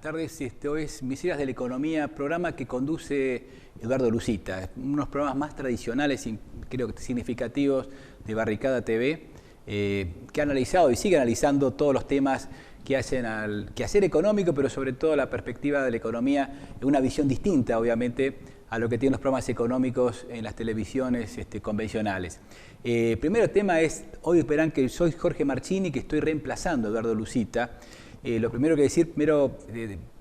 tardes. Hoy es Miserias de la Economía, programa que conduce Eduardo Lucita. Unos programas más tradicionales y creo que significativos de Barricada TV, que ha analizado y sigue analizando todos los temas que hacen al quehacer económico, pero sobre todo la perspectiva de la economía en una visión distinta, obviamente, a lo que tienen los programas económicos en las televisiones convencionales. Primero tema es, hoy verán que soy Jorge Marchini, que estoy reemplazando a Eduardo Lucita. Lo primero que decir,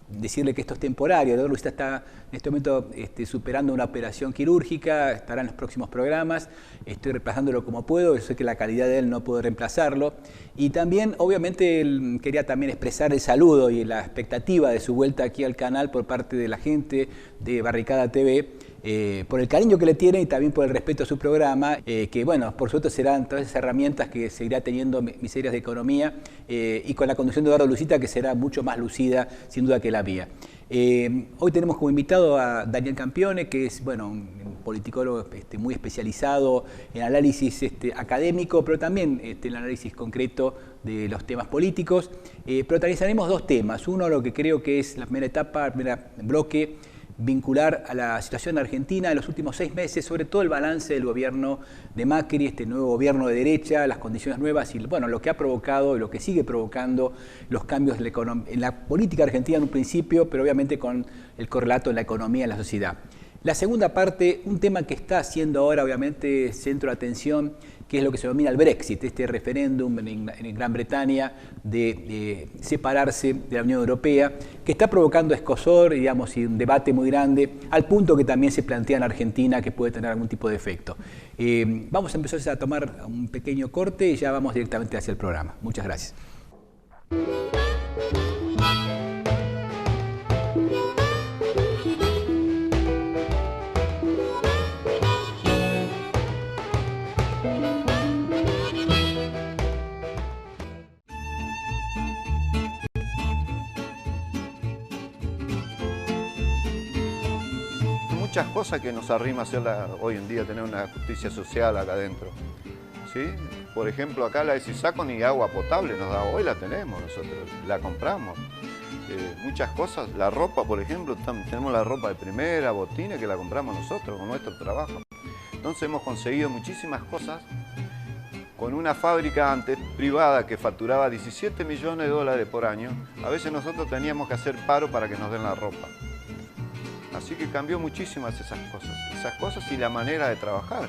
decirle que esto es temporario. Eduardo Lucita está en este momento superando una operación quirúrgica, estará en los próximos programas, estoy reemplazándolo como puedo, yo sé que la calidad de él no puedo reemplazarlo. Y también, obviamente, quería también expresar el saludo y la expectativa de su vuelta aquí al canal por parte de la gente de Barricada TV, por el cariño que le tienen y también por el respeto a su programa, que bueno, por supuesto serán todas esas herramientas que seguirá teniendo Miserias de Economía y con la conducción de Eduardo Lucita, que será mucho más lucida sin duda que la mía. Hoy tenemos como invitado a Daniel Campione, que es bueno, un politicólogo muy especializado en análisis académico, pero también en análisis concreto de los temas políticos. Pero analizaremos dos temas. Uno, lo que creo que es la primera etapa, el primer bloque, vincular a la situación de Argentina en los últimos 6 meses, sobre todo el balance del gobierno de Macri, este nuevo gobierno de derecha, las condiciones nuevas y bueno, lo que ha provocado y lo que sigue provocando los cambios en la política argentina en un principio, pero obviamente con el correlato en la economía y en la sociedad. La segunda parte, un tema que está siendo ahora obviamente centro de atención, que es lo que se denomina el Brexit, este referéndum en Gran Bretaña de separarse de la Unión Europea, que está provocando escozor, digamos, y un debate muy grande, al punto que también se plantea en Argentina que puede tener algún tipo de efecto. Vamos a empezar a tomar un pequeño corte y ya vamos directamente hacia el programa. Muchas gracias. Muchas cosas que nos arrima hacerla hoy en día, tener una justicia social acá adentro, ¿sí? Por ejemplo, acá la de Sisaco ni agua potable nos da, hoy la tenemos nosotros, la compramos. Muchas cosas, la ropa, por ejemplo, tenemos la ropa de primera, botines, que la compramos nosotros con nuestro trabajo. Entonces hemos conseguido muchísimas cosas con una fábrica antes privada que facturaba 17 millones de dólares por año. A veces nosotros teníamos que hacer paro para que nos den la ropa. Así que cambió muchísimas esas cosas y la manera de trabajar.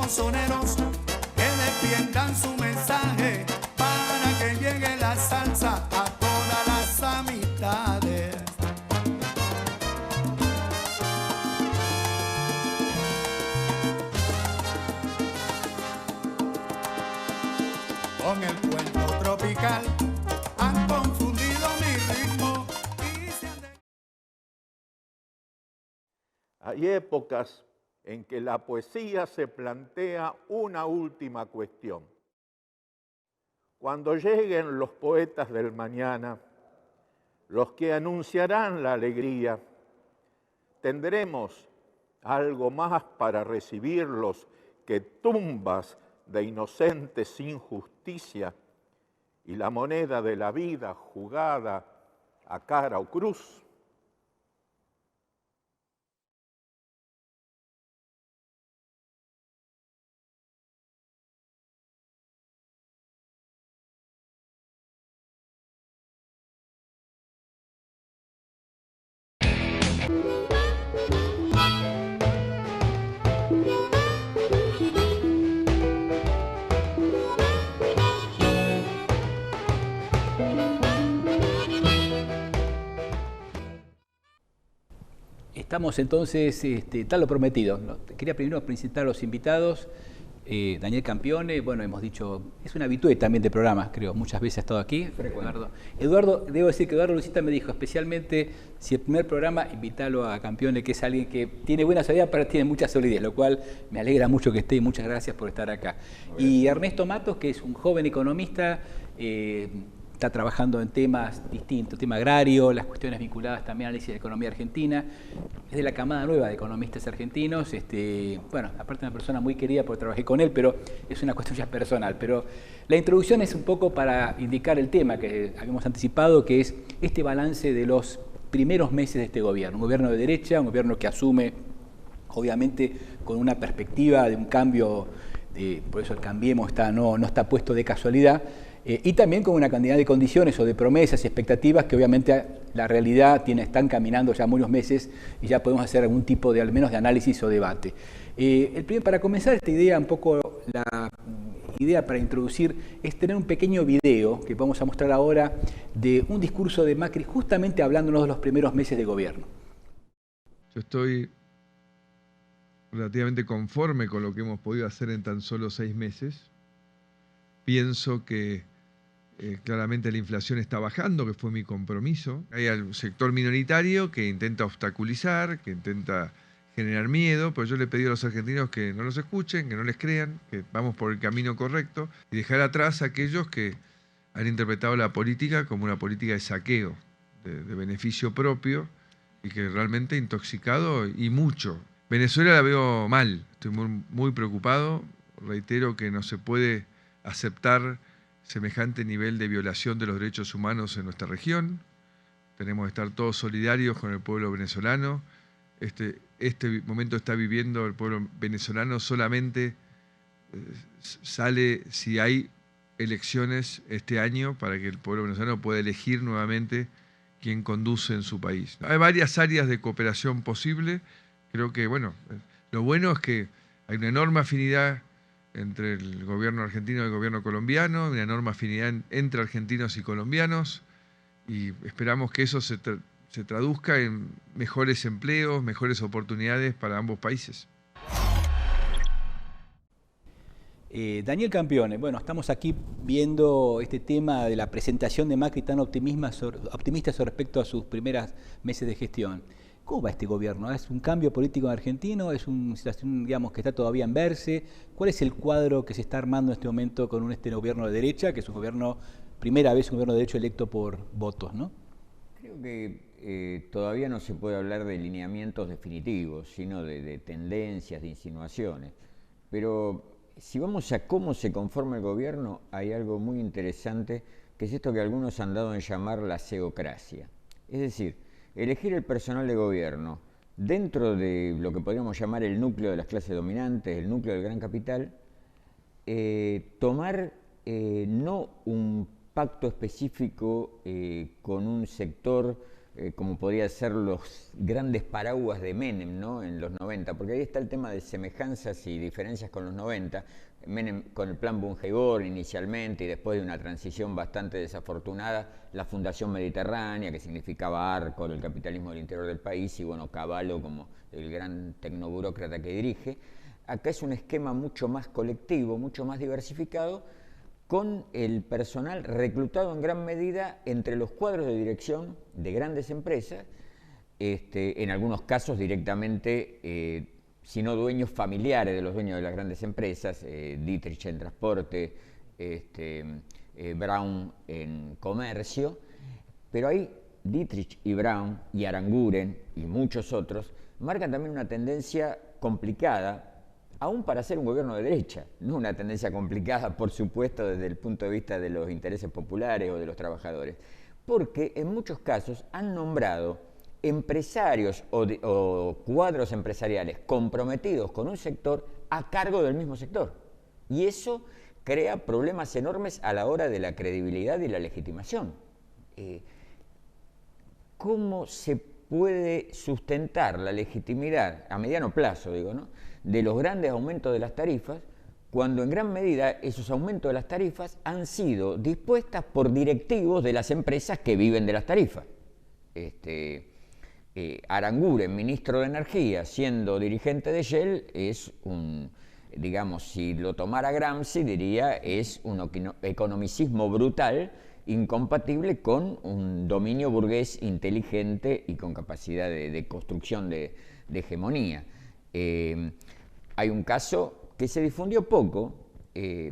Soneros que defiendan su mensaje para que llegue la salsa a todas las amistades. Con el cuento tropical han confundido mi ritmo y se han... Hay épocas en que la poesía se plantea una última cuestión. Cuando lleguen los poetas del mañana, los que anunciarán la alegría. Tendremos algo más para recibirlos que tumbas de inocentes sin justicia y la moneda de la vida jugada a cara o cruz. Estamos entonces, tal lo prometido. Quería primero presentar a los invitados. Daniel Campione, bueno, hemos dicho, es un habitué también de programas, creo, muchas veces ha estado aquí. Eduardo, debo decir que Eduardo Lucita me dijo especialmente, si el primer programa, invítalo a Campione, que es alguien que tiene buena salida, pero tiene mucha solidez, lo cual me alegra mucho que esté y muchas gracias por estar acá. Y Ernesto Matos, que es un joven economista, está trabajando en temas distintos, tema agrario, las cuestiones vinculadas también al análisis de la economía argentina, es de la camada nueva de economistas argentinos, bueno, aparte de una persona muy querida porque trabajé con él, pero es una cuestión ya personal. Pero la introducción es un poco para indicar el tema que habíamos anticipado, que es este balance de los primeros meses de este gobierno, un gobierno de derecha, un gobierno que asume, obviamente, con una perspectiva de un cambio, por eso el Cambiemos no está puesto de casualidad, y también con una cantidad de condiciones o de promesas y expectativas que obviamente la realidad están caminando ya muchos meses y ya podemos hacer algún tipo de, al menos, de análisis o debate. Para comenzar esta idea, un poco la idea para introducir es tener un pequeño video que vamos a mostrar ahora de un discurso de Macri justamente hablándonos de los primeros meses de gobierno. Yo estoy relativamente conforme con lo que hemos podido hacer en tan solo 6 meses. Pienso que claramente la inflación está bajando, que fue mi compromiso. Hay un sector minoritario que intenta obstaculizar, que intenta generar miedo, pero yo le pedí a los argentinos que no los escuchen, que no les crean, que vamos por el camino correcto y dejar atrás a aquellos que han interpretado la política como una política de saqueo, de beneficio propio y que realmente ha intoxicado y mucho. Venezuela la veo mal, estoy muy preocupado, reitero que no se puede aceptar semejante nivel de violación de los derechos humanos en nuestra región. Tenemos que estar todos solidarios con el pueblo venezolano. Este momento está viviendo el pueblo venezolano solamente sale si hay elecciones este año para que el pueblo venezolano pueda elegir nuevamente quién conduce en su país. Hay varias áreas de cooperación posible. Creo que, bueno, lo bueno es que hay una enorme afinidad entre el gobierno argentino y el gobierno colombiano, una enorme afinidad entre argentinos y colombianos, y esperamos que eso se traduzca en mejores empleos, mejores oportunidades para ambos países. Daniel Campione, bueno, estamos aquí viendo este tema de la presentación de Macri tan optimista respecto a sus primeros meses de gestión. ¿Cómo va este gobierno? ¿Es un cambio político argentino? ¿Es una situación, digamos, que está todavía en verse? ¿Cuál es el cuadro que se está armando en este momento con este gobierno de derecha, que es un gobierno, primera vez un gobierno de derecha electo por votos, ¿no? Creo que todavía no se puede hablar de lineamientos definitivos, sino de tendencias, de insinuaciones. Pero si vamos a cómo se conforma el gobierno, hay algo muy interesante, que es esto que algunos han dado en llamar la ceocracia. Es decir, elegir el personal de gobierno dentro de lo que podríamos llamar el núcleo de las clases dominantes, el núcleo del gran capital, tomar no un pacto específico con un sector como podría ser los grandes paraguas de Menem, ¿no?, en los 90, porque ahí está el tema de semejanzas y diferencias con los 90, Menem con el plan Bungeborn inicialmente y después de una transición bastante desafortunada, la Fundación Mediterránea, que significaba arco del capitalismo del interior del país, y bueno, Cavallo como el gran tecnoburócrata que dirige. Acá es un esquema mucho más colectivo, mucho más diversificado, con el personal reclutado en gran medida entre los cuadros de dirección de grandes empresas, en algunos casos directamente, sino dueños familiares de los dueños de las grandes empresas, Dietrich en transporte, Brown en comercio, pero hay Dietrich y Brown y Aranguren y muchos otros marcan también una tendencia complicada, aún para ser un gobierno de derecha, no una tendencia complicada, por supuesto, desde el punto de vista de los intereses populares o de los trabajadores, porque en muchos casos han nombrado empresarios o cuadros empresariales comprometidos con un sector a cargo del mismo sector. Y eso crea problemas enormes a la hora de la credibilidad y la legitimación. ¿Cómo se puede sustentar la legitimidad, a mediano plazo, digo, ¿no?, de los grandes aumentos de las tarifas, cuando en gran medida esos aumentos de las tarifas han sido dispuestas por directivos de las empresas que viven de las tarifas? Aranguren, ministro de Energía, siendo dirigente de Shell, es un, digamos, si lo tomara Gramsci, diría, es un economicismo brutal, incompatible con un dominio burgués inteligente y con capacidad de construcción de hegemonía. Hay un caso que se difundió poco,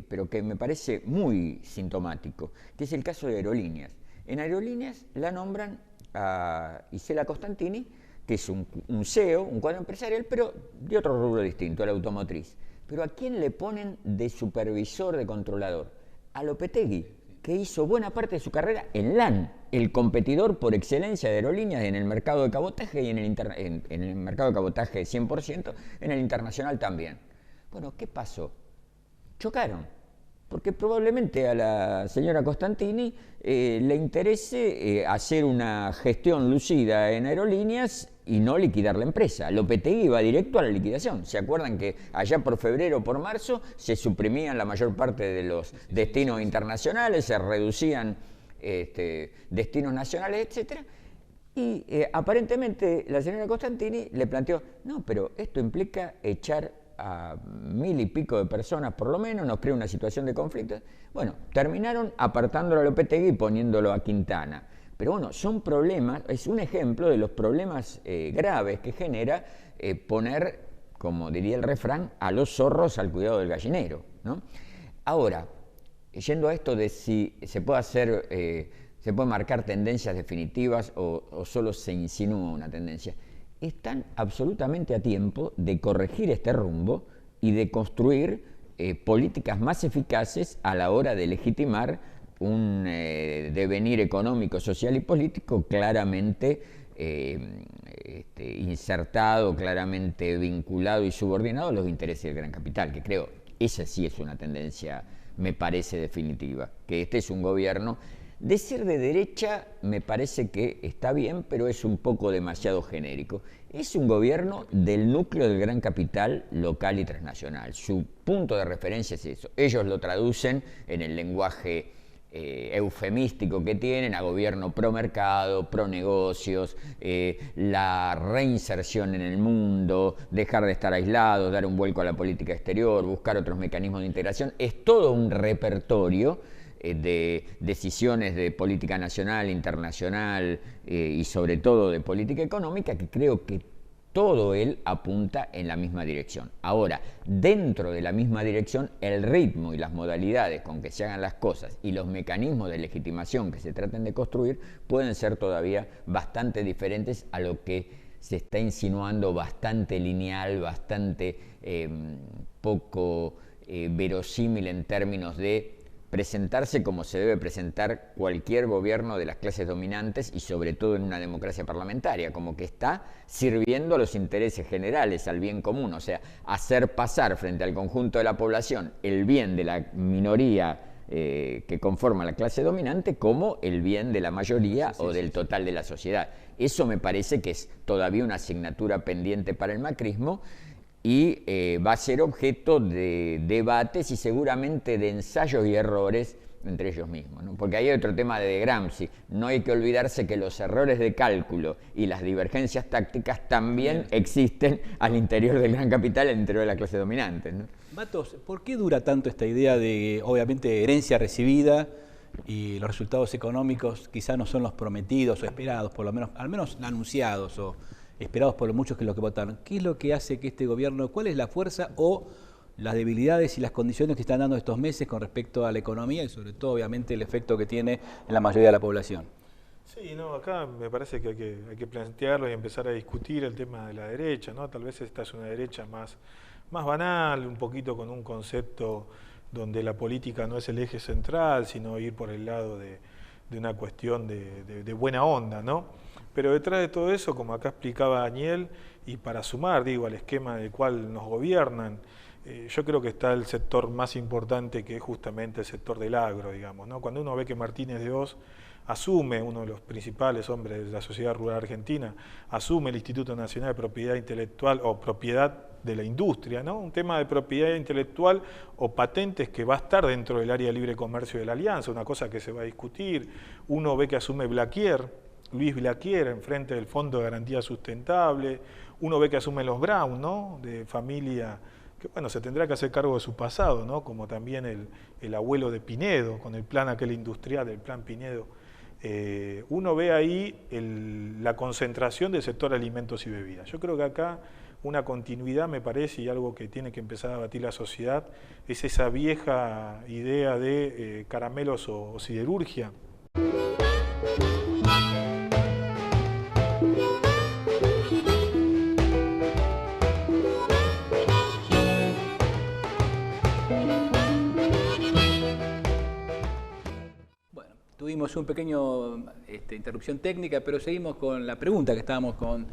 pero que me parece muy sintomático, que es el caso de Aerolíneas. En Aerolíneas la nombran a Isela Costantini, que es un CEO, un cuadro empresarial, pero de otro rubro distinto, a la automotriz. Pero ¿a quién le ponen de supervisor, de controlador? A Lopetegui, que hizo buena parte de su carrera en LAN, el competidor por excelencia de Aerolíneas en el mercado de cabotaje y en el mercado de cabotaje 100%, en el internacional también. Bueno, ¿qué pasó? Chocaron, porque probablemente a la señora Costantini le interese hacer una gestión lucida en Aerolíneas y no liquidar la empresa. Lopetegui iba directo a la liquidación. ¿Se acuerdan que allá por febrero o por marzo se suprimían la mayor parte de los destinos internacionales, se reducían destinos nacionales, etcétera? Y aparentemente la señora Costantini le planteó, no, pero esto implica echar a 1000 y pico de personas por lo menos, nos crea una situación de conflicto. Bueno, terminaron apartándolo a Lopetegui y poniéndolo a Quintana. Pero bueno, son problemas, es un ejemplo de los problemas graves que genera poner, como diría el refrán, a los zorros al cuidado del gallinero, ¿no? Ahora, yendo a esto de si se puede hacer, se puede marcar tendencias definitivas o solo se insinúa una tendencia, están absolutamente a tiempo de corregir este rumbo y de construir políticas más eficaces a la hora de legitimar un devenir económico, social y político claramente insertado, claramente vinculado y subordinado a los intereses del gran capital, que creo, esa sí es una tendencia, me parece definitiva, que este es un gobierno. De ser de derecha me parece que está bien, pero es un poco demasiado genérico. Es un gobierno del núcleo del gran capital local y transnacional. Su punto de referencia es eso. Ellos lo traducen en el lenguaje eufemístico que tienen a gobierno pro mercado, pro negocios, la reinserción en el mundo, dejar de estar aislados, dar un vuelco a la política exterior, buscar otros mecanismos de integración. Es todo un repertorio de decisiones de política nacional, internacional y sobre todo de política económica que creo que todo él apunta en la misma dirección. Ahora, dentro de la misma dirección, el ritmo y las modalidades con que se hagan las cosas y los mecanismos de legitimación que se traten de construir pueden ser todavía bastante diferentes a lo que se está insinuando, bastante lineal, bastante poco verosímil en términos de presentarse como se debe presentar cualquier gobierno de las clases dominantes y sobre todo en una democracia parlamentaria, como que está sirviendo a los intereses generales, al bien común, o sea, hacer pasar frente al conjunto de la población el bien de la minoría que conforma la clase dominante como el bien de la mayoría o del total de la sociedad. Eso me parece que es todavía una asignatura pendiente para el macrismo, y va a ser objeto de debates y seguramente de ensayos y errores entre ellos mismos, ¿no? Porque ahí hay otro tema de Gramsci, no hay que olvidarse que los errores de cálculo y las divergencias tácticas también existen al interior del gran capital, al interior de la clase dominante, ¿no? Matos, ¿por qué dura tanto esta idea de, obviamente, herencia recibida y los resultados económicos quizá no son los prometidos o esperados, por lo menos, al menos anunciados o esperados por muchos que lo que votaron? ¿Qué es lo que hace que este gobierno, cuál es la fuerza o las debilidades y las condiciones que están dando estos meses con respecto a la economía y sobre todo, obviamente, el efecto que tiene en la mayoría de la población? Sí, no, acá me parece que hay que plantearlo y empezar a discutir el tema de la derecha, ¿no? Tal vez esta es una derecha más banal, un poquito con un concepto donde la política no es el eje central, sino ir por el lado de una cuestión de buena onda, ¿no? Pero detrás de todo eso, como acá explicaba Daniel, y para sumar, digo, al esquema del cual nos gobiernan, yo creo que está el sector más importante, que es justamente el sector del agro, digamos, ¿no? Cuando uno ve que Martínez de Hoz asume, uno de los principales hombres de la sociedad rural argentina, asume el Instituto Nacional de Propiedad Intelectual o Propiedad de la Industria, ¿no? Un tema de propiedad intelectual o patentes que va a estar dentro del área de libre comercio de la Alianza, una cosa que se va a discutir. Uno ve que asume Luis Blaquier, enfrente del Fondo de Garantía Sustentable. Uno ve que asumen los Brown, ¿no? De familia que, bueno, se tendrá que hacer cargo de su pasado, ¿no? Como también el abuelo de Pinedo, con el plan aquel industrial, el plan Pinedo. Uno ve ahí la concentración del sector alimentos y bebidas. Yo creo que acá una continuidad, me parece, y algo que tiene que empezar a debatir la sociedad, es esa vieja idea de caramelos o siderurgia. Tuvimos un pequeño interrupción técnica, pero seguimos con la pregunta que estábamos con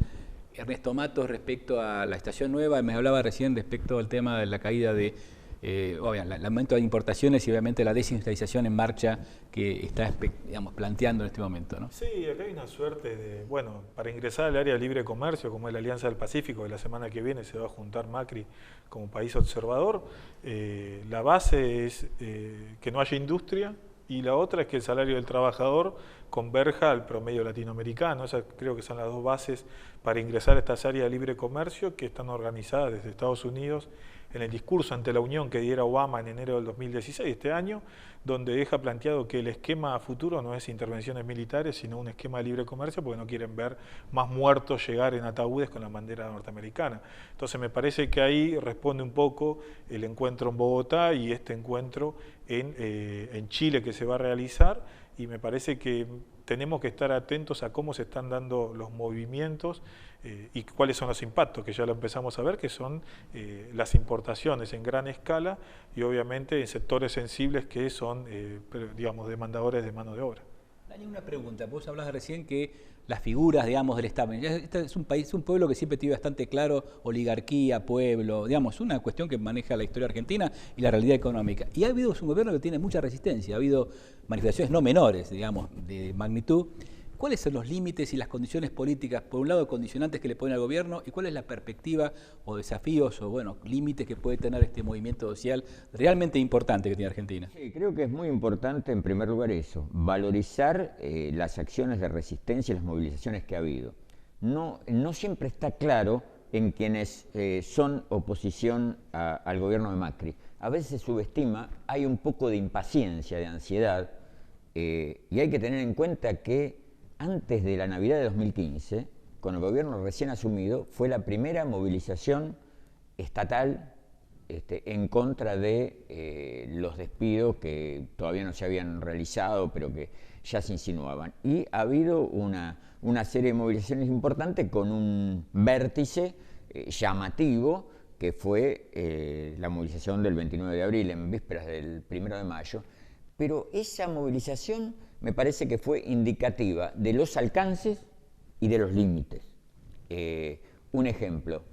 Ernesto Matos respecto a la estación nueva. Me hablaba recién respecto al tema de la caída de, el aumento de importaciones y obviamente la desindustrialización en marcha que está, digamos, planteando en este momento, ¿no? Sí, acá hay una suerte de, bueno, para ingresar al área de libre comercio, como es la Alianza del Pacífico, que la semana que viene se va a juntar Macri como país observador, la base es que no haya industria, y la otra es que el salario del trabajador converja al promedio latinoamericano. Esas creo que son las dos bases para ingresar a estas áreas de libre comercio que están organizadas desde Estados Unidos en el discurso ante la Unión que diera Obama en enero del 2016, este año, donde deja planteado que el esquema a futuro no es intervenciones militares, sino un esquema de libre comercio, porque no quieren ver más muertos llegar en ataúdes con la bandera norteamericana. Entonces me parece que ahí responde un poco el encuentro en Bogotá y este encuentro en Chile que se va a realizar, y me parece que tenemos que estar atentos a cómo se están dando los movimientos y cuáles son los impactos, que ya lo empezamos a ver, que son las importaciones en gran escala y obviamente en sectores sensibles que son, digamos, demandadores de mano de obra. Dani, una pregunta. Vos hablabas recién que las figuras, digamos, del establishment. Este es un país, un pueblo que siempre tiene bastante claro oligarquía, pueblo, digamos, una cuestión que maneja la historia argentina y la realidad económica. Y ha habido un gobierno que tiene mucha resistencia, ha habido manifestaciones no menores, digamos, de magnitud. ¿Cuáles son los límites y las condiciones políticas, por un lado, condicionantes que le pone al gobierno, y cuál es la perspectiva o desafíos o, bueno, límites que puede tener este movimiento social realmente importante que tiene Argentina? Sí, creo que es muy importante, en primer lugar, eso, valorizar las acciones de resistencia y las movilizaciones que ha habido. No siempre está claro en quienes son oposición al gobierno de Macri. A veces se subestima, hay un poco de impaciencia, de ansiedad, y hay que tener en cuenta que antes de la Navidad de 2015, con el gobierno recién asumido, fue la primera movilización estatal en contra de los despidos que todavía no se habían realizado, pero que ya se insinuaban. Y ha habido una serie de movilizaciones importantes con un vértice llamativo, que fue la movilización del 29 de abril, en vísperas del 1 de mayo. Pero esa movilización me parece que fue indicativa de los alcances y de los límites. Un ejemplo,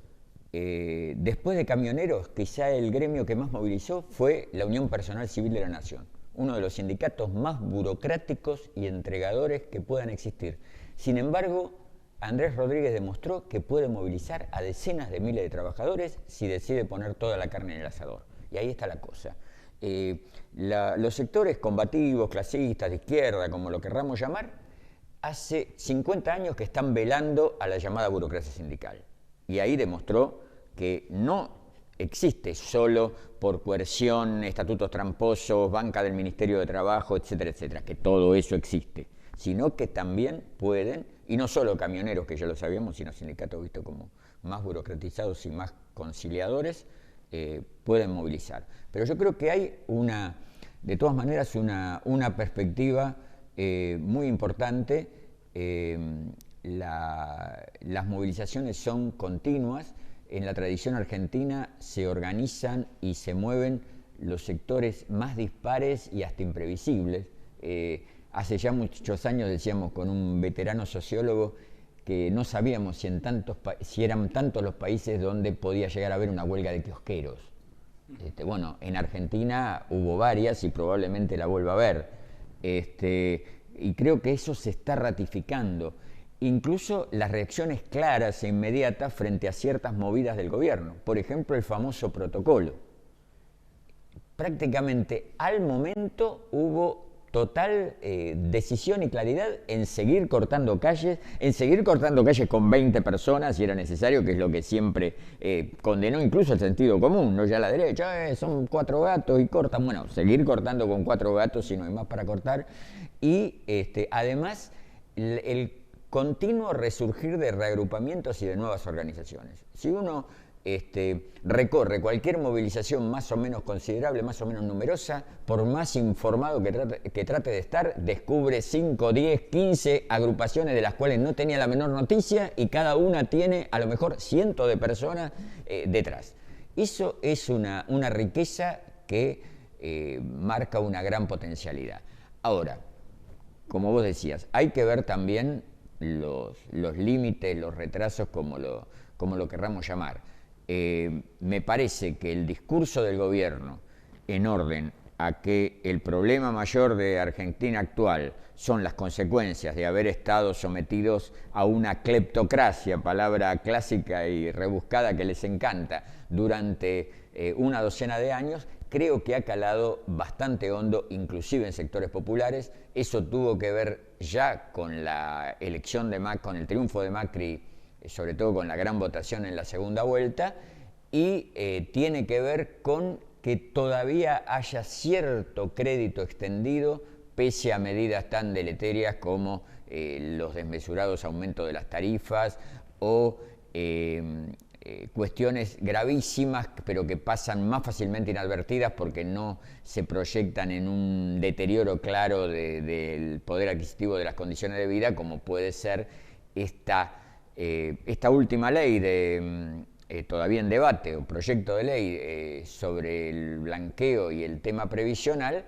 después de camioneros, quizá el gremio que más movilizó fue la Unión Personal Civil de la Nación, uno de los sindicatos más burocráticos y entregadores que puedan existir. Sin embargo, Andrés Rodríguez demostró que puede movilizar a decenas de miles de trabajadores si decide poner toda la carne en el asador. Y ahí está la cosa. Los sectores combativos, clasistas, de izquierda, como lo querramos llamar, hace 50 años que están velando a la llamada burocracia sindical. Y ahí demostró que no existe solo por coerción, estatutos tramposos, banca del Ministerio de Trabajo, etcétera, etcétera, que todo eso existe, sino que también pueden, y no solo camioneros, que ya lo sabíamos, sino sindicatos vistos como más burocratizados y más conciliadores, pueden movilizar. Pero yo creo que hay de todas maneras una perspectiva muy importante las movilizaciones son continuas. En la tradición argentina se organizan y se mueven los sectores más dispares y hasta imprevisibles. Hace ya muchos años decíamos con un veterano sociólogo que no sabíamos si eran tantos los países donde podía llegar a haber una huelga de kiosqueros. Bueno, en Argentina hubo varias y probablemente la vuelva a haber. Y creo que eso se está ratificando. Incluso las reacciones claras e inmediatas frente a ciertas movidas del gobierno. Por ejemplo, el famoso protocolo. Prácticamente al momento hubo total decisión y claridad en seguir cortando calles con 20 personas si era necesario, que es lo que siempre condenó incluso el sentido común, no ya la derecha, son 4 gatos y cortan. Bueno, seguir cortando con 4 gatos si no hay más para cortar. Y además el continuo resurgir de reagrupamientos y de nuevas organizaciones. Si uno recorre cualquier movilización más o menos considerable, más o menos numerosa, por más informado que trate de estar, descubre 5, 10, 15 agrupaciones de las cuales no tenía la menor noticia y cada una tiene a lo mejor cientos de personas detrás. Eso es una riqueza que marca una gran potencialidad. Ahora, como vos decías, hay que ver también los límites, los retrasos, como lo querramos llamar. Me parece que el discurso del gobierno en orden a que el problema mayor de Argentina actual son las consecuencias de haber estado sometidos a una cleptocracia, palabra clásica y rebuscada que les encanta, durante una docena de años, creo que ha calado bastante hondo, inclusive en sectores populares. Eso tuvo que ver ya con la elección de Macri, con el triunfo de Macri, sobre todo con la gran votación en la segunda vuelta, y tiene que ver con que todavía haya cierto crédito extendido pese a medidas tan deleterias como los desmesurados aumentos de las tarifas o cuestiones gravísimas, pero que pasan más fácilmente inadvertidas porque no se proyectan en un deterioro claro del poder adquisitivo de las condiciones de vida, como puede ser esta última ley todavía en debate, o proyecto de ley sobre el blanqueo y el tema previsional,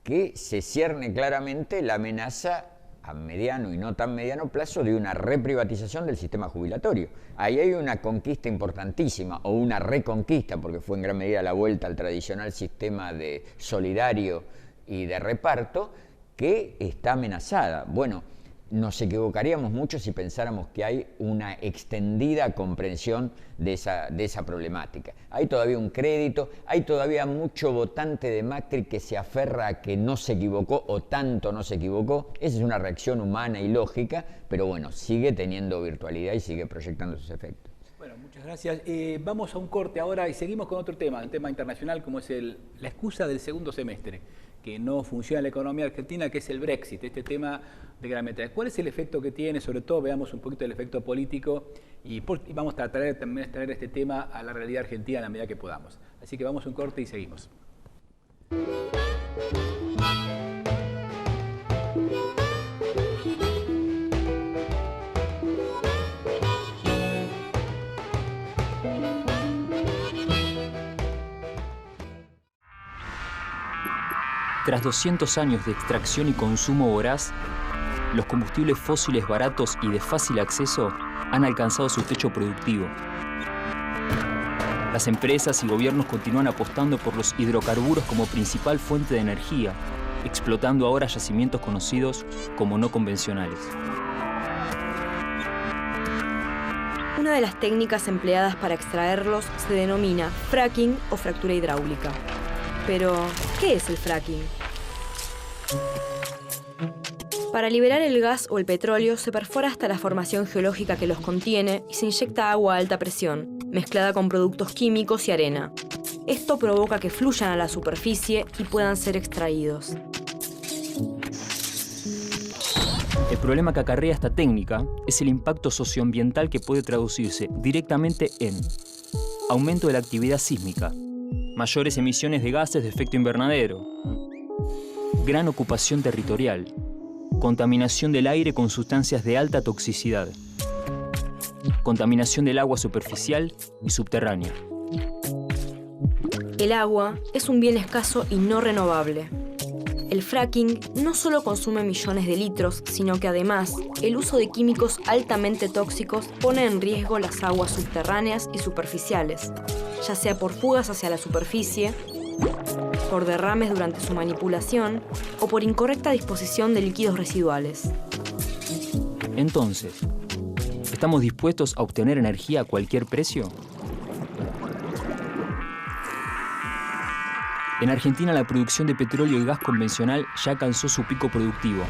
que se cierne claramente la amenaza a mediano y no tan mediano plazo de una reprivatización del sistema jubilatorio. Ahí hay una conquista importantísima, o una reconquista, porque fue en gran medida la vuelta al tradicional sistema de solidario y de reparto, que está amenazada. Bueno, nos equivocaríamos mucho si pensáramos que hay una extendida comprensión de esa problemática. Hay todavía un crédito, hay todavía mucho votante de Macri que se aferra a que no se equivocó o tanto no se equivocó. Esa es una reacción humana y lógica, pero bueno, sigue teniendo virtualidad y sigue proyectando sus efectos. Bueno, muchas gracias. Vamos a un corte ahora y seguimos con otro tema, un tema internacional como es la excusa del segundo semestre, que no funciona la economía argentina, que es el Brexit, este tema de Gran Bretaña. ¿Cuál es el efecto que tiene? Sobre todo veamos un poquito el efecto político y vamos a también traer este tema a la realidad argentina en la medida que podamos. Así que vamos a un corte y seguimos. Tras 200 años de extracción y consumo voraz, los combustibles fósiles baratos y de fácil acceso han alcanzado su techo productivo. Las empresas y gobiernos continúan apostando por los hidrocarburos como principal fuente de energía, explotando ahora yacimientos conocidos como no convencionales. Una de las técnicas empleadas para extraerlos se denomina fracking o fractura hidráulica. Pero, ¿qué es el fracking? Para liberar el gas o el petróleo se perfora hasta la formación geológica que los contiene y se inyecta agua a alta presión, mezclada con productos químicos y arena. Esto provoca que fluyan a la superficie y puedan ser extraídos. El problema que acarrea esta técnica es el impacto socioambiental que puede traducirse directamente en aumento de la actividad sísmica, mayores emisiones de gases de efecto invernadero, gran ocupación territorial, contaminación del aire con sustancias de alta toxicidad, contaminación del agua superficial y subterránea. El agua es un bien escaso y no renovable. El fracking no solo consume millones de litros, sino que además el uso de químicos altamente tóxicos pone en riesgo las aguas subterráneas y superficiales, ya sea por fugas hacia la superficie, por derrames durante su manipulación o por incorrecta disposición de líquidos residuales. Entonces, ¿estamos dispuestos a obtener energía a cualquier precio? En Argentina la producción de petróleo y gas convencional ya alcanzó su pico productivo.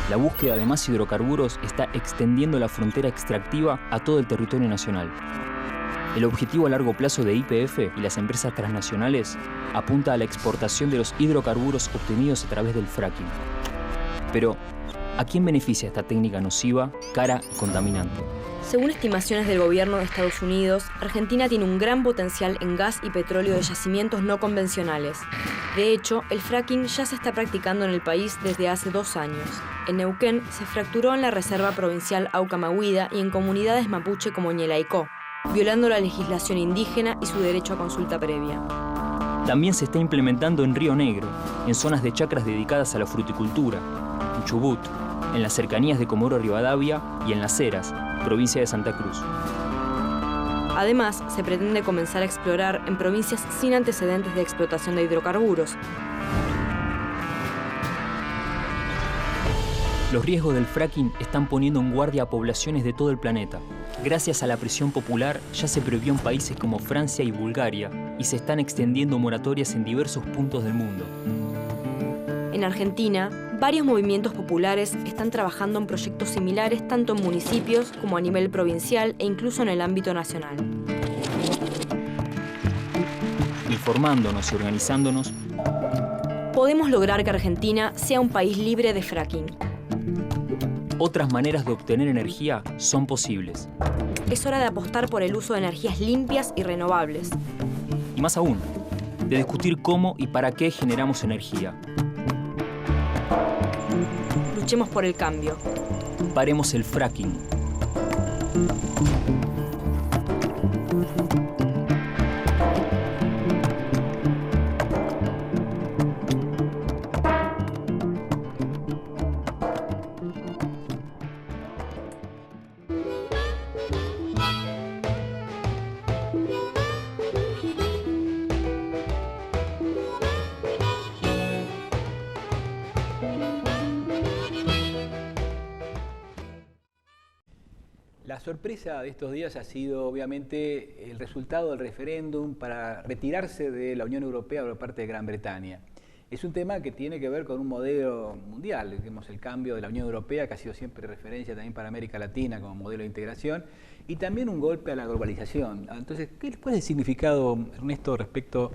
La búsqueda de más hidrocarburos está extendiendo la frontera extractiva a todo el territorio nacional. El objetivo a largo plazo de YPF y las empresas transnacionales apunta a la exportación de los hidrocarburos obtenidos a través del fracking. Pero, ¿a quién beneficia esta técnica nociva, cara y contaminante? Según estimaciones del gobierno de Estados Unidos, Argentina tiene un gran potencial en gas y petróleo de yacimientos no convencionales. De hecho, el fracking ya se está practicando en el país desde hace 2 años. En Neuquén se fracturó en la Reserva Provincial Aucamahuida y en comunidades mapuche como Ñelaicó, violando la legislación indígena y su derecho a consulta previa. También se está implementando en Río Negro, en zonas de chacras dedicadas a la fruticultura, en Chubut, en las cercanías de Comodoro Rivadavia y en Las Heras, provincia de Santa Cruz. Además, se pretende comenzar a explorar en provincias sin antecedentes de explotación de hidrocarburos. Los riesgos del fracking están poniendo en guardia a poblaciones de todo el planeta. Gracias a la presión popular, ya se prohibió en países como Francia y Bulgaria y se están extendiendo moratorias en diversos puntos del mundo. En Argentina, varios movimientos populares están trabajando en proyectos similares tanto en municipios como a nivel provincial e incluso en el ámbito nacional. Informándonos y organizándonos, podemos lograr que Argentina sea un país libre de fracking. Otras maneras de obtener energía son posibles. Es hora de apostar por el uso de energías limpias y renovables. Y más aún, de discutir cómo y para qué generamos energía. Luchemos por el cambio. Paremos el fracking. La sorpresa de estos días ha sido obviamente el resultado del referéndum para retirarse de la Unión Europea por parte de Gran Bretaña. Es un tema que tiene que ver con un modelo mundial, digamos, el cambio de la Unión Europea, que ha sido siempre referencia también para América Latina como modelo de integración, y también un golpe a la globalización. Entonces, ¿cuál es el significado, Ernesto, respecto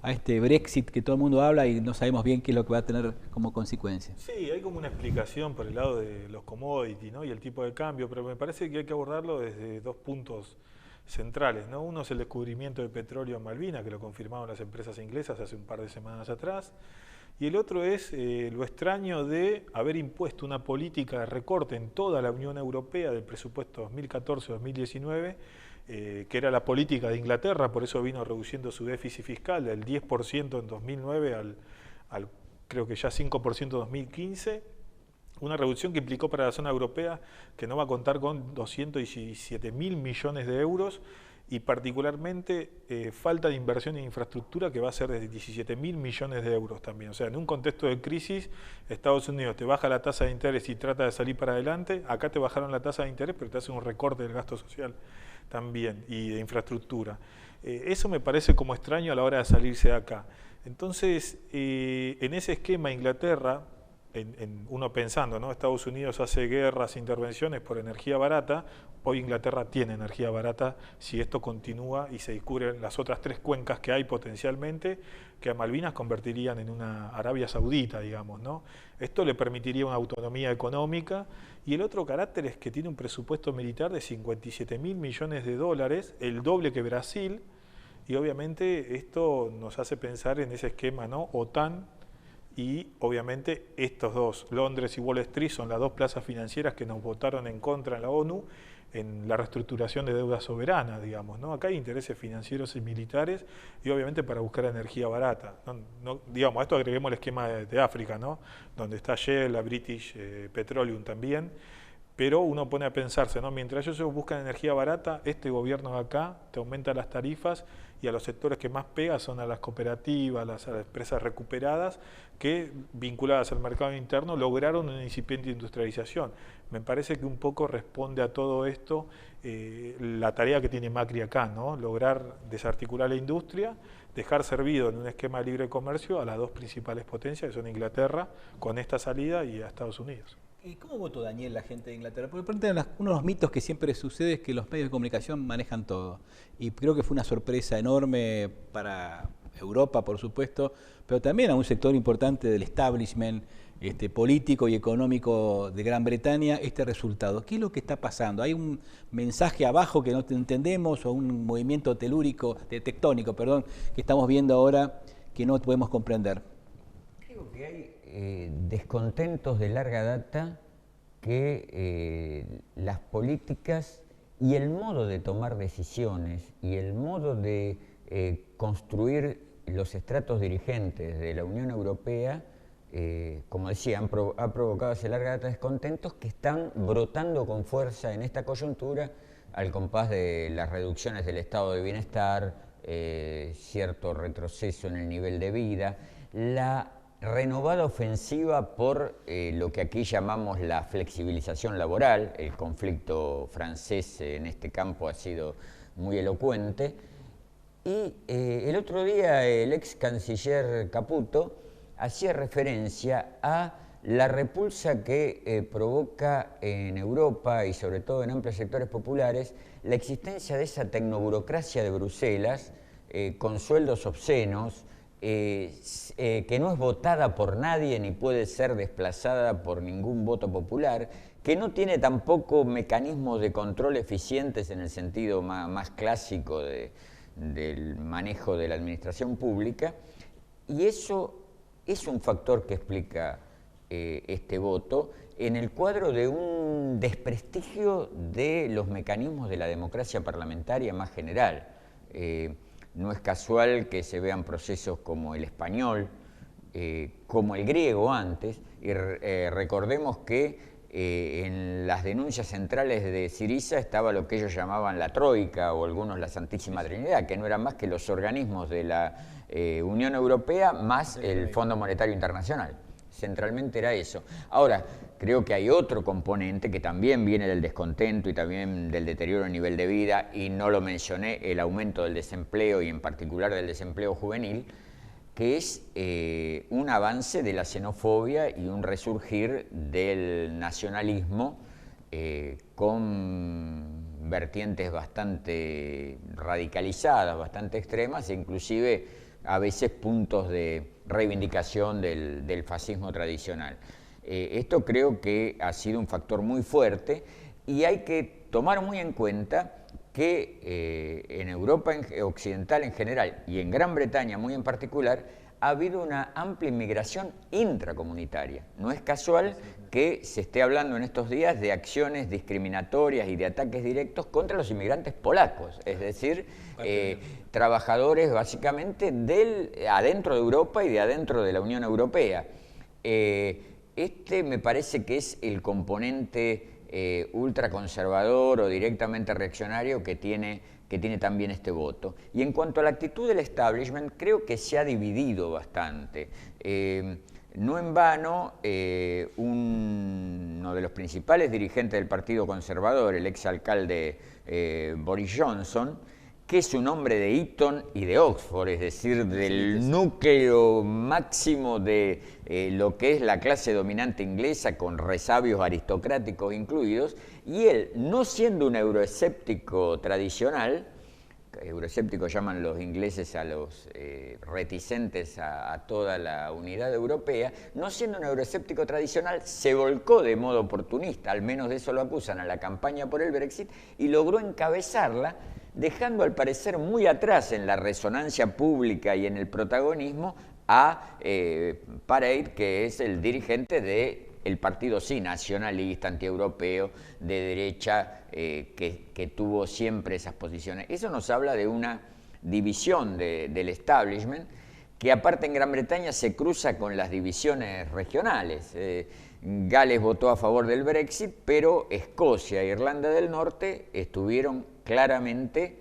a este Brexit que todo el mundo habla y no sabemos bien qué es lo que va a tener como consecuencia? Sí, hay como una explicación por el lado de los commodities, ¿no? Y el tipo de cambio, pero me parece que hay que abordarlo desde 2 puntos centrales, ¿no? Uno es el descubrimiento de petróleo en Malvinas, que lo confirmaron las empresas inglesas hace un par de semanas atrás, y el otro es lo extraño de haber impuesto una política de recorte en toda la Unión Europea del presupuesto 2014-2019, que era la política de Inglaterra, por eso vino reduciendo su déficit fiscal del 10% en 2009 al creo que ya 5% en 2015, una reducción que implicó para la zona europea que no va a contar con 217.000 millones de euros y particularmente falta de inversión en infraestructura que va a ser de 17.000 millones de euros también. O sea, en un contexto de crisis, Estados Unidos te baja la tasa de interés y trata de salir para adelante, acá te bajaron la tasa de interés pero te hace un recorte del gasto social también y de infraestructura. Eso me parece como extraño a la hora de salirse de acá. Entonces, en ese esquema Inglaterra, uno pensando, ¿no? Estados Unidos hace guerras, intervenciones por energía barata, hoy Inglaterra tiene energía barata si esto continúa y se descubren las otras 3 cuencas que hay potencialmente, que a Malvinas convertirían en una Arabia Saudita, digamos, ¿no? Esto le permitiría una autonomía económica y el otro carácter es que tiene un presupuesto militar de 57.000 millones de dólares, el doble que Brasil, y obviamente esto nos hace pensar en ese esquema, ¿no? OTAN y obviamente estos dos, Londres y Wall Street, son las dos plazas financieras que nos votaron en contra en la ONU en la reestructuración de deuda soberana, digamos, ¿no? Acá hay intereses financieros y militares y obviamente para buscar energía barata. Digamos, a esto agreguemos el esquema de África, ¿no? Donde está Shell, la British Petroleum también, pero uno pone a pensarse, ¿no? Mientras ellos buscan energía barata, este gobierno de acá te aumenta las tarifas y a los sectores que más pega son a las cooperativas, a las empresas recuperadas que, vinculadas al mercado interno, lograron una incipiente industrialización. Me parece que un poco responde a todo esto la tarea que tiene Macri acá, ¿no? Lograr desarticular la industria, dejar servido en un esquema de libre comercio a las dos principales potencias, que son Inglaterra, con esta salida, y a Estados Unidos. ¿Cómo votó Daniel, la gente de Inglaterra? Porque uno de los mitos que siempre sucede es que los medios de comunicación manejan todo. Y creo que fue una sorpresa enorme para Europa, por supuesto, pero también a un sector importante del establishment político y económico de Gran Bretaña este resultado. ¿Qué es lo que está pasando? ¿Hay un mensaje abajo que no entendemos o un movimiento tectónico, que estamos viendo ahora que no podemos comprender? Creo que hay descontentos de larga data que las políticas y el modo de tomar decisiones y el modo de construir los estratos dirigentes de la Unión Europea, como decía, ha provocado hace larga data descontentos que están brotando con fuerza en esta coyuntura al compás de las reducciones del estado de bienestar, cierto retroceso en el nivel de vida, la renovada ofensiva por lo que aquí llamamos la flexibilización laboral. El conflicto francés en este campo ha sido muy elocuente. Y el otro día el ex canciller Caputo hacía referencia a la repulsa que provoca en Europa y sobre todo en amplios sectores populares la existencia de esa tecnoburocracia de Bruselas con sueldos obscenos, que no es votada por nadie ni puede ser desplazada por ningún voto popular, que no tiene tampoco mecanismos de control eficientes en el sentido más clásico del manejo de la administración pública, y eso es un factor que explica este voto en el cuadro de un desprestigio de los mecanismos de la democracia parlamentaria más general. No es casual que se vean procesos como el español, como el griego antes, y recordemos que en las denuncias centrales de Syriza estaba lo que ellos llamaban la Troika o algunos la Santísima Trinidad, que no eran más que los organismos de la Unión Europea más el Fondo Monetario Internacional. Centralmente era eso. Ahora, creo que hay otro componente que también viene del descontento y también del deterioro del nivel de vida, y no lo mencioné, el aumento del desempleo y en particular del desempleo juvenil, que es un avance de la xenofobia y un resurgir del nacionalismo con vertientes bastante radicalizadas, bastante extremas, e inclusive a veces puntos de reivindicación del fascismo tradicional. Esto creo que ha sido un factor muy fuerte y hay que tomar muy en cuenta que en Europa occidental en general y en Gran Bretaña muy en particular ha habido una amplia inmigración intracomunitaria. No es casual que se esté hablando en estos días de acciones discriminatorias y de ataques directos contra los inmigrantes polacos, es decir, trabajadores básicamente adentro de Europa y de adentro de la Unión Europea. Este me parece que es el componente ultraconservador o directamente reaccionario que tiene también este voto. Y en cuanto a la actitud del establishment, creo que se ha dividido bastante. No en vano, uno de los principales dirigentes del Partido Conservador, el exalcalde Boris Johnson, que es un hombre de Eton y de Oxford, es decir, del núcleo máximo de lo que es la clase dominante inglesa, con resabios aristocráticos incluidos, y él, no siendo un euroescéptico tradicional, euroescépticos llaman los ingleses a los reticentes a toda la unidad europea, no siendo un euroescéptico tradicional, se volcó de modo oportunista, al menos de eso lo acusan, a la campaña por el Brexit, y logró encabezarla, dejando al parecer muy atrás en la resonancia pública y en el protagonismo a Parade, que es el dirigente del partido nacionalista, antieuropeo, de derecha, que tuvo siempre esas posiciones. Eso nos habla de una división del establishment, que aparte en Gran Bretaña se cruza con las divisiones regionales. Gales votó a favor del Brexit, pero Escocia e Irlanda del Norte estuvieron claramente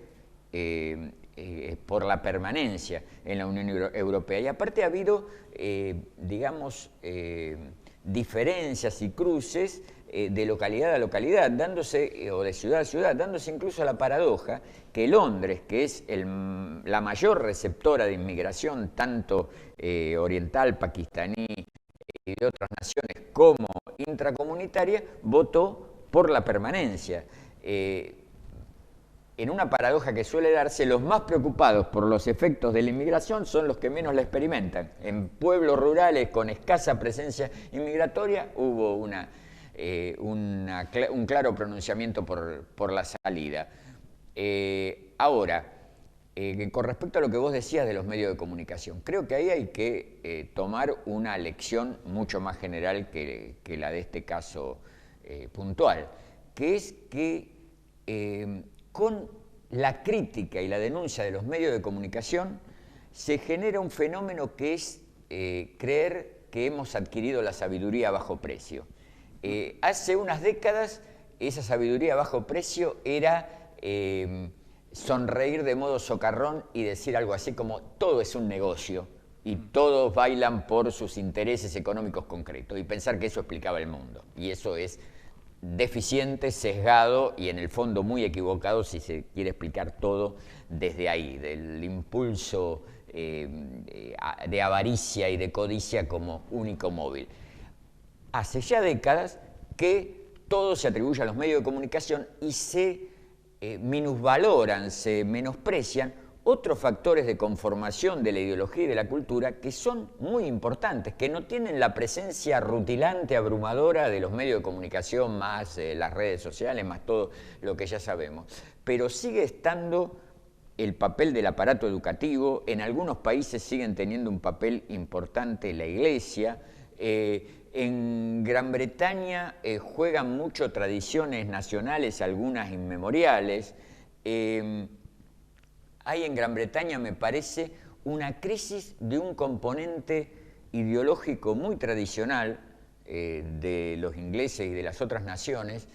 por la permanencia en la Unión Europea. Y aparte ha habido, digamos, diferencias y cruces de localidad a localidad, o de ciudad a ciudad, dándose incluso la paradoja que Londres, que es la mayor receptora de inmigración, tanto oriental, pakistaní y de otras naciones como intracomunitaria, votó por la permanencia. En una paradoja que suele darse, los más preocupados por los efectos de la inmigración son los que menos la experimentan. En pueblos rurales con escasa presencia inmigratoria hubo un claro pronunciamiento por la salida. Ahora, con respecto a lo que vos decías de los medios de comunicación, creo que ahí hay que tomar una lección mucho más general que la de este caso puntual, que es que con la crítica y la denuncia de los medios de comunicación se genera un fenómeno que es creer que hemos adquirido la sabiduría a bajo precio. Hace unas décadas esa sabiduría a bajo precio era sonreír de modo socarrón y decir algo así como todo es un negocio y todos bailan por sus intereses económicos concretos, y pensar que eso explicaba el mundo. Y eso es deficiente, sesgado y en el fondo muy equivocado si se quiere explicar todo desde ahí, del impulso de avaricia y de codicia como único móvil. Hace ya décadas que todo se atribuye a los medios de comunicación y se minusvaloran, se menosprecian otros factores de conformación de la ideología y de la cultura que son muy importantes, que no tienen la presencia rutilante, abrumadora de los medios de comunicación, más las redes sociales, más todo lo que ya sabemos. Pero sigue estando el papel del aparato educativo, en algunos países siguen teniendo un papel importante la Iglesia. En Gran Bretaña juegan mucho tradiciones nacionales, algunas inmemoriales. Hay en Gran Bretaña, me parece, una crisis de un componente ideológico muy tradicional de los ingleses y de las otras naciones,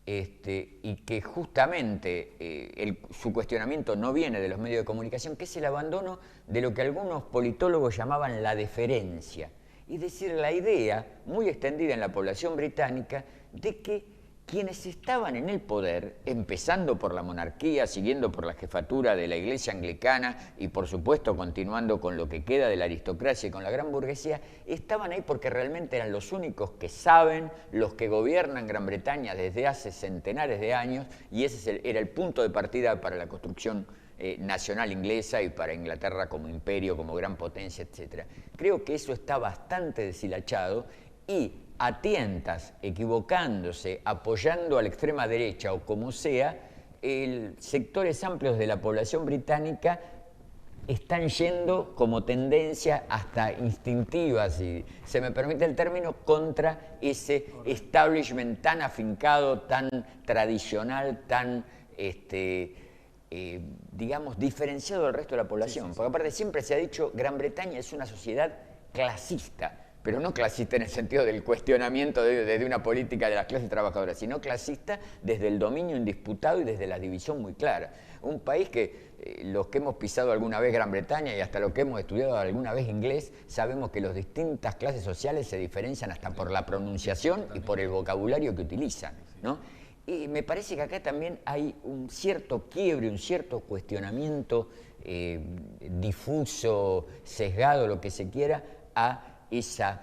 y que justamente su cuestionamiento no viene de los medios de comunicación, que es el abandono de lo que algunos politólogos llamaban la deferencia. Es decir, la idea muy extendida en la población británica de que quienes estaban en el poder, empezando por la monarquía, siguiendo por la jefatura de la Iglesia anglicana y por supuesto continuando con lo que queda de la aristocracia y con la gran burguesía, estaban ahí porque realmente eran los únicos que saben, los que gobiernan Gran Bretaña desde hace centenares de años, y ese era el punto de partida para la construcción nacional inglesa y para Inglaterra como imperio, como gran potencia, etc. Creo que eso está bastante deshilachado y a tientas, equivocándose, apoyando a la extrema derecha o como sea, sectores amplios de la población británica están yendo como tendencia hasta instintiva, si se me permite el término, contra ese establishment tan afincado, tan tradicional, tan digamos, diferenciado del resto de la población. Porque aparte siempre se ha dicho, Gran Bretaña es una sociedad clasista, pero no clasista en el sentido del cuestionamiento de una política de las clases trabajadoras, sino clasista desde el dominio indisputado y desde la división muy clara. Un país que los que hemos pisado alguna vez Gran Bretaña y hasta los que hemos estudiado alguna vez inglés, sabemos que las distintas clases sociales se diferencian hasta por la pronunciación y por el vocabulario que utilizan, ¿no? Y me parece que acá también hay un cierto quiebre, un cierto cuestionamiento difuso, sesgado, lo que se quiera, a esa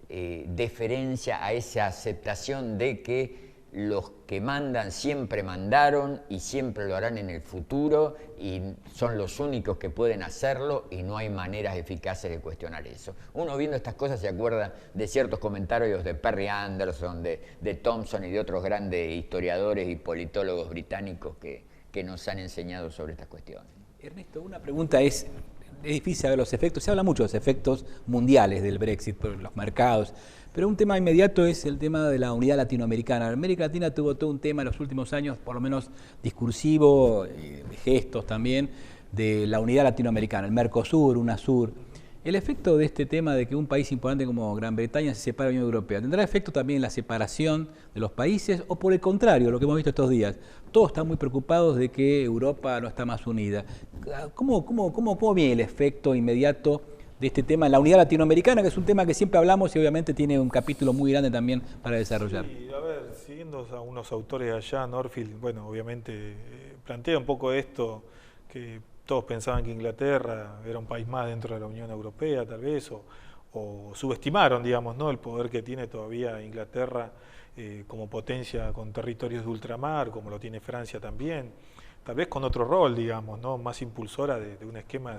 deferencia, a esa aceptación de que los que mandan siempre mandaron y siempre lo harán en el futuro y son los únicos que pueden hacerlo y no hay maneras eficaces de cuestionar eso. Uno viendo estas cosas se acuerda de ciertos comentarios de Perry Anderson, de Thompson y de otros grandes historiadores y politólogos británicos que nos han enseñado sobre estas cuestiones. Ernesto, una pregunta es, es difícil saber los efectos, se habla mucho de los efectos mundiales del Brexit, por los mercados, pero un tema inmediato es el tema de la unidad latinoamericana. América Latina tuvo todo un tema en los últimos años, por lo menos discursivo, de gestos también, de la unidad latinoamericana, el Mercosur, UNASUR. El efecto de este tema de que un país importante como Gran Bretaña se separa de la Unión Europea, ¿tendrá efecto también en la separación de los países o por el contrario, lo que hemos visto estos días? Todos están muy preocupados de que Europa no está más unida. ¿Cómo viene el efecto inmediato de este tema en la unidad latinoamericana, que es un tema que siempre hablamos y obviamente tiene un capítulo muy grande también para desarrollar? Sí, a ver, siguiendo a unos autores allá, Norfield, bueno, obviamente plantea un poco esto, que todos pensaban que Inglaterra era un país más dentro de la Unión Europea, tal vez, o subestimaron, digamos, ¿no?, el poder que tiene todavía Inglaterra como potencia con territorios de ultramar, como lo tiene Francia también, tal vez con otro rol, digamos, ¿no?, más impulsora de un esquema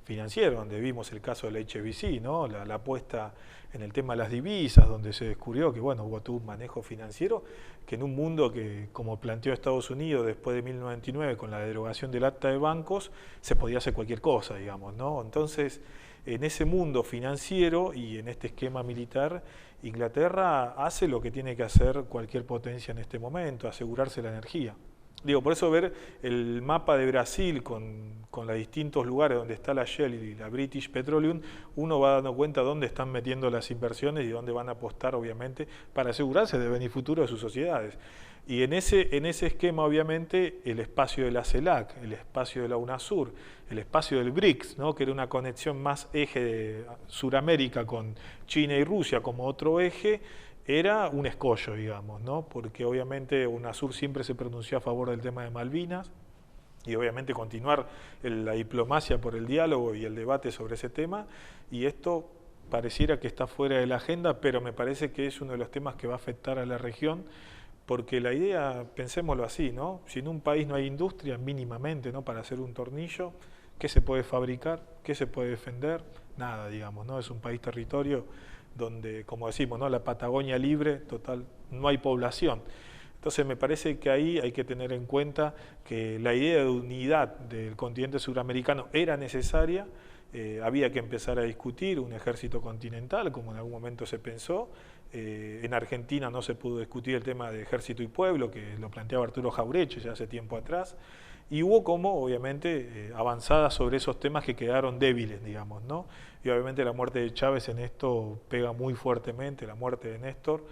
financiero, donde vimos el caso del HSBC, ¿no?, la apuesta en el tema de las divisas, donde se descubrió que, bueno, hubo todo un manejo financiero, que en un mundo que, como planteó Estados Unidos después de 1999, con la derogación del acta de bancos, se podía hacer cualquier cosa, digamos, ¿no? Entonces, en ese mundo financiero y en este esquema militar, Inglaterra hace lo que tiene que hacer cualquier potencia en este momento, asegurarse la energía. Digo, por eso ver el mapa de Brasil con los distintos lugares donde está la Shell y la British Petroleum, uno va dando cuenta dónde están metiendo las inversiones y dónde van a apostar, obviamente, para asegurarse del bien futuro de sus sociedades. Y en ese esquema, obviamente, el espacio de la CELAC, el espacio de la UNASUR, el espacio del BRICS, ¿no?, que era una conexión más eje de Suramérica con China y Rusia como otro eje, era un escollo, digamos, ¿no?, porque obviamente UNASUR siempre se pronunció a favor del tema de Malvinas y obviamente continuar la diplomacia por el diálogo y el debate sobre ese tema, y esto pareciera que está fuera de la agenda, pero me parece que es uno de los temas que va a afectar a la región, porque la idea, pensémoslo así, ¿no?, si en un país no hay industria mínimamente, ¿no?, para hacer un tornillo, ¿qué se puede fabricar? ¿Qué se puede defender? Nada, digamos, ¿no? Es un país territorio donde, como decimos, ¿no?, la Patagonia libre, total, no hay población. Entonces me parece que ahí hay que tener en cuenta que la idea de unidad del continente suramericano era necesaria, había que empezar a discutir un ejército continental, como en algún momento se pensó. En Argentina no se pudo discutir el tema de ejército y pueblo, que lo planteaba Arturo Jauretche ya hace tiempo atrás, y hubo como, obviamente, avanzadas sobre esos temas que quedaron débiles, digamos, ¿no? Y obviamente la muerte de Chávez en esto pega muy fuertemente, la muerte de Néstor,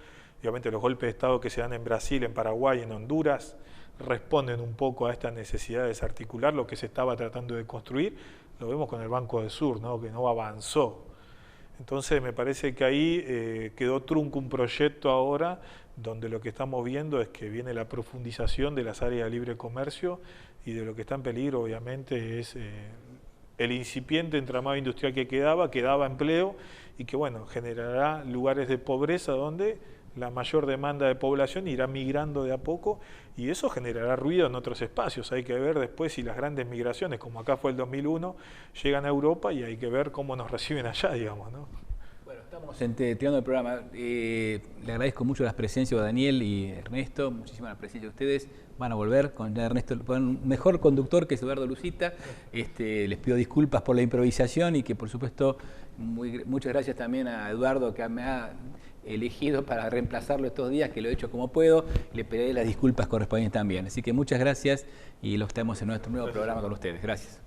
y obviamente los golpes de Estado que se dan en Brasil, en Paraguay, en Honduras, responden un poco a esta necesidad de desarticular lo que se estaba tratando de construir. Lo vemos con el Banco del Sur, ¿no?, que no avanzó. Entonces me parece que ahí quedó trunco un proyecto ahora, donde lo que estamos viendo es que viene la profundización de las áreas de libre comercio, y de lo que está en peligro obviamente es el incipiente entramado industrial que daba empleo, y que, bueno, generará lugares de pobreza donde la mayor demanda de población irá migrando de a poco, y eso generará ruido en otros espacios. Hay que ver después si las grandes migraciones, como acá fue el 2001, llegan a Europa, y hay que ver cómo nos reciben allá, digamos, ¿no? Bueno, estamos tirando el programa. Le agradezco mucho las presencias de Daniel y Ernesto, muchísimas presencias de ustedes. Van a volver con Ernesto, con un mejor conductor que es Eduardo Lucita. Les pido disculpas por la improvisación y que, por supuesto, muchas gracias también a Eduardo, que me ha elegido para reemplazarlo estos días, que lo he hecho como puedo. Le pediré las disculpas correspondientes también. Así que muchas gracias y los estamos en nuestro nuevo programa con ustedes. Gracias.